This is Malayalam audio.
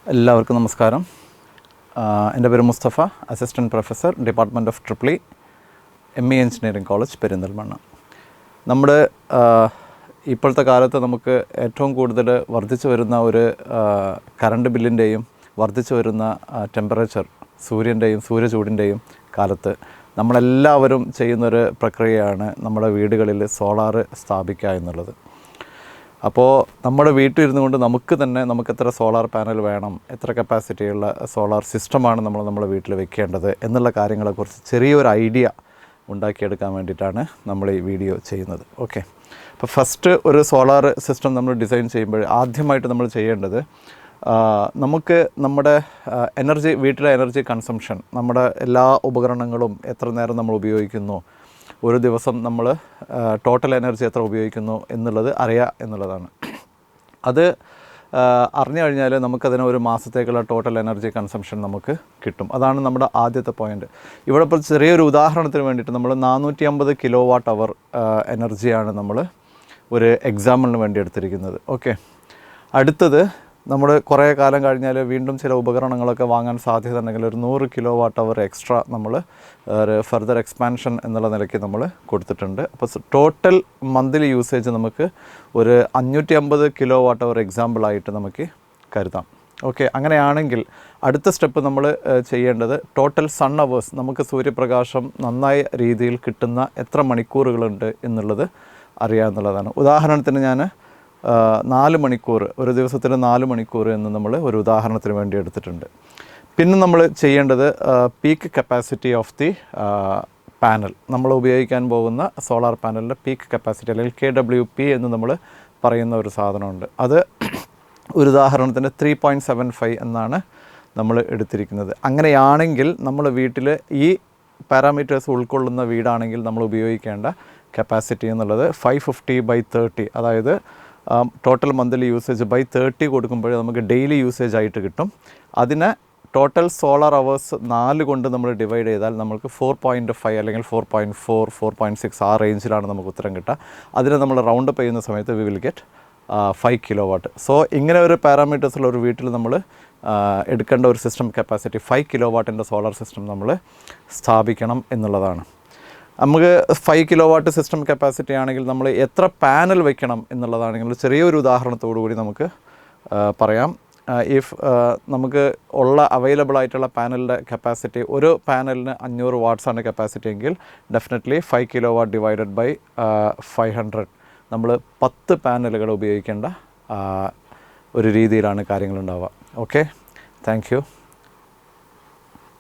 എല്ലാവർക്കും നമസ്കാരം. എൻ്റെ പേര് Mustafa, assistant professor, department of triple ME engineering college, Perinthalmanna. നമ്മുടെ ഇപ്പോഴത്തെ കാലത്ത് നമുക്ക് ഏറ്റവും കൂടുതൽ വർദ്ധിച്ചു വരുന്ന ഒരു കറണ്ട് ബില്ലിൻ്റെയും വർദ്ധിച്ചു വരുന്ന ടെമ്പറേച്ചർ, സൂര്യൻ്റെയും സൂര്യചൂടിൻ്റെയും കാലത്ത് നമ്മളെല്ലാവരും ചെയ്യുന്നൊരു പ്രക്രിയയാണ് നമ്മുടെ വീടുകളിൽ സോളാർ സ്ഥാപിക്കുക എന്നുള്ളത്. അപ്പോൾ നമ്മുടെ വീട്ടിലിരുന്നു കൊണ്ട് നമുക്ക് എത്ര സോളാർ പാനൽ വേണം, എത്ര കപ്പാസിറ്റിയുള്ള സോളാർ സിസ്റ്റമാണ് നമ്മുടെ വീട്ടിൽ വെക്കേണ്ടത് എന്നുള്ള കാര്യങ്ങളെക്കുറിച്ച് ചെറിയൊരു ഐഡിയ ഉണ്ടാക്കിയെടുക്കാൻ വേണ്ടിയിട്ടാണ് നമ്മൾ ഈ വീഡിയോ ചെയ്യുന്നത്. ഓക്കെ, അപ്പോൾ ഫസ്റ്റ് ഒരു സോളാർ സിസ്റ്റം നമ്മൾ ഡിസൈൻ ചെയ്യുമ്പോൾ ആദ്യമായിട്ട് നമ്മൾ ചെയ്യേണ്ടത്, നമുക്ക് നമ്മുടെ വീട്ടിലെ എനർജി കൺസംഷൻ, നമ്മുടെ എല്ലാ ഉപകരണങ്ങളും എത്ര നേരം നമ്മൾ ഉപയോഗിക്കുന്നു, ഒരു ദിവസം നമ്മൾ ടോട്ടൽ എനർജി എത്ര ഉപയോഗിക്കുന്നു എന്നുള്ളത് അറിയുക എന്നുള്ളതാണ്. അത് അറിഞ്ഞു കഴിഞ്ഞാൽ നമുക്കതിന് ഒരു മാസത്തേക്കുള്ള ടോട്ടൽ എനർജി കൺസംഷൻ നമുക്ക് കിട്ടും. അതാണ് നമ്മുടെ ആദ്യത്തെ പോയിൻ്റ്. ഇവിടെ ഇപ്പോൾ ചെറിയൊരു ഉദാഹരണത്തിന് വേണ്ടിയിട്ട് നമ്മൾ 450 kWh എനർജിയാണ് നമ്മൾ ഒരു എക്സാമ്പിളിന് വേണ്ടി എടുത്തിരിക്കുന്നത്. ഓക്കെ, അടുത്തത് നമ്മൾ കുറേ കാലം കഴിഞ്ഞാൽ വീണ്ടും ചില ഉപകരണങ്ങളൊക്കെ വാങ്ങാൻ സാധ്യത ഉണ്ടെങ്കിൽ ഒരു 100 kWh എക്സ്ട്രാ നമ്മൾ ഒരു ഫർദർ എക്സ്പാൻഷൻ എന്നുള്ള നിലയ്ക്ക് നമ്മൾ കൊടുത്തിട്ടുണ്ട്. അപ്പോൾ ടോട്ടൽ മന്ത്ലി യൂസേജ് നമുക്ക് ഒരു 550 kWh എക്സാമ്പിളായിട്ട് നമുക്ക് കരുതാം. ഓക്കെ, അങ്ങനെയാണെങ്കിൽ അടുത്ത സ്റ്റെപ്പ് നമ്മൾ ചെയ്യേണ്ടത് ടോട്ടൽ സൺ അവേഴ്സ്, നമുക്ക് സൂര്യപ്രകാശം നന്നായ രീതിയിൽ കിട്ടുന്ന എത്ര മണിക്കൂറുകളുണ്ട് എന്നുള്ളത് അറിയാമെന്നുള്ളതാണ്. ഉദാഹരണത്തിന് ഞാൻ 4 മണിക്കൂർ, ഒരു ദിവസത്തിന് 4 മണിക്കൂർ എന്ന് നമ്മൾ ഒരു ഉദാഹരണത്തിന് വേണ്ടി എടുത്തിട്ടുണ്ട്. പിന്നെ നമ്മൾ ചെയ്യേണ്ടത് peak capacity of the panel, നമ്മൾ ഉപയോഗിക്കാൻ പോകുന്ന സോളാർ പാനലിൻ്റെ പീക്ക് കപ്പാസിറ്റി അല്ലെങ്കിൽ KWP എന്ന് നമ്മൾ പറയുന്ന ഒരു സാധനമുണ്ട്. അത് ഒരു ഉദാഹരണത്തിന് 3.75 എന്നാണ് നമ്മൾ എടുത്തിരിക്കുന്നത്. അങ്ങനെയാണെങ്കിൽ നമ്മൾ വീട്ടിൽ ഈ പാരാമീറ്റേഴ്സ് ഉൾക്കൊള്ളുന്ന വീടാണെങ്കിൽ നമ്മൾ ഉപയോഗിക്കേണ്ട കപ്പാസിറ്റി എന്നുള്ളത് 550/30, അതായത് ടോട്ടൽ മന്ത്ലി യൂസേജ് 30 കൊടുക്കുമ്പോൾ നമുക്ക് ഡെയിലി യൂസേജ് ആയിട്ട് കിട്ടും. അതിനെ ടോട്ടൽ സോളാർ അവേഴ്സ് 4 കൊണ്ട് നമ്മൾ ഡിവൈഡ് ചെയ്താൽ നമുക്ക് 4.5 അല്ലെങ്കിൽ 4.4, 4.6 ആ റേഞ്ചിലാണ് നമുക്ക് ഉത്തരം കിട്ടുക. അതിനെ നമ്മൾ റൗണ്ട് അപ്പ് ചെയ്യുന്ന സമയത്ത് we will get 5 kW. So ഇങ്ങനെ ഒരു പാരാമീറ്റേഴ്സുള്ള ഒരു വീട്ടിൽ നമ്മൾ എടുക്കേണ്ട ഒരു system capacity 5 kW solar system നമ്മൾ സ്ഥാപിക്കണം എന്നുള്ളതാണ്. നമുക്ക് 5 kW സിസ്റ്റം കപ്പാസിറ്റി ആണെങ്കിൽ നമ്മൾ എത്ര പാനൽ വയ്ക്കണം എന്നുള്ളതാണെങ്കിൽ ചെറിയൊരു ഉദാഹരണത്തോടു കൂടി നമുക്ക് പറയാം. നമുക്ക് ഉള്ള അവൈലബിൾ ആയിട്ടുള്ള പാനലിൻ്റെ കപ്പാസിറ്റി, ഒരു പാനലിന് 500 വാട്ട്സാണ് കപ്പാസിറ്റി എങ്കിൽ ഡെഫിനറ്റ്ലി 5 kW ഡിവൈഡഡ് ബൈ 500, നമ്മൾ 10 പാനലുകൾ ഉപയോഗിക്കേണ്ട ഒരു രീതിയിലാണ് കാര്യങ്ങളുണ്ടാവുക. Okay, thank you.